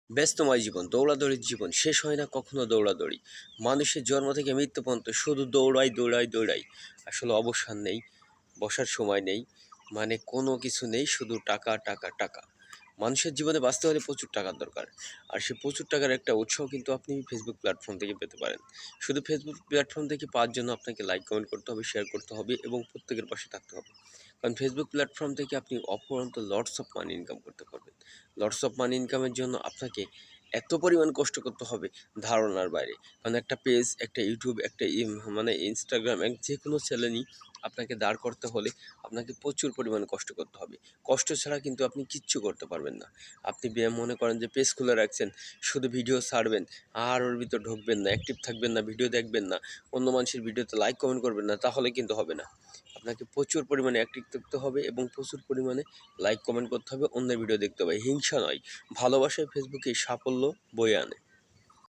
ব্যস্তময় জীবন, দৌড়াদৌড়ির জীবন, শেষ হয় না কখনো দৌড়াদৌড়ি। মানুষের জন্ম থেকে মৃত্যু পর্যন্ত শুধু দৌড়াই, দৌড়াই, দৌড়াই। আসলে অবসান নেই, বসার সময় নেই, মানে কোনো কিছু নেই, শুধু টাকা, টাকা, টাকা। মানুষের জীবনে বাঁচতে হলে প্রচুর টাকার দরকার। আর সেই প্রচুর টাকার একটা উৎসও কিন্তু আপনি ফেসবুক প্ল্যাটফর্ম থেকে পেতে পারেন। শুধু ফেসবুক প্ল্যাটফর্ম থেকে পাওয়ার জন্য আপনাকে লাইক, কমেন্ট করতে হবে, শেয়ার করতে হবে এবং প্রত্যেকের পাশে থাকতে হবে। কারণ ফেসবুক প্ল্যাটফর্ম থেকে আপনি অফুরন্ত লটস অফ মানি ইনকাম করতে পারবেন। লটস অফ মানি ইনকামের জন্য আপনাকে এত পরিমাণ কষ্ট করতে হবে ধারণার বাইরে। কারণ একটা পেজ, একটা ইউটিউব, একটা মানে ইনস্টাগ্রাম, যে কোনো চ্যানেলই আপনাকে দাঁড় করতে হলে আপনাকে প্রচুর পরিমাণে কষ্ট করতে হবে। কষ্ট ছাড়া কিন্তু আপনি কিচ্ছু করতে পারবেন না। আপনি মনে করেন যে পেজ খুলে রাখছেন, শুধু ভিডিও ছাড়বেন, আর ওর ভিতর ঢুকবেন না, অ্যাক্টিভ থাকবেন না, ভিডিও দেখবেন না, অন্য মানুষের ভিডিওতে লাইক কমেন্ট করবেন না, তাহলে কিন্তু হবে না। আপনাকে প্রচুর পরিমাণে অ্যাক্টিভ থাকতে হবে এবং প্রচুর পরিমাণে লাইক কমেন্ট করতে হবে, অন্যের ভিডিও দেখতে হবে। হিংসা নয়, ভালোবাসায় ফেসবুকে সাফল্য বয়ে আনে।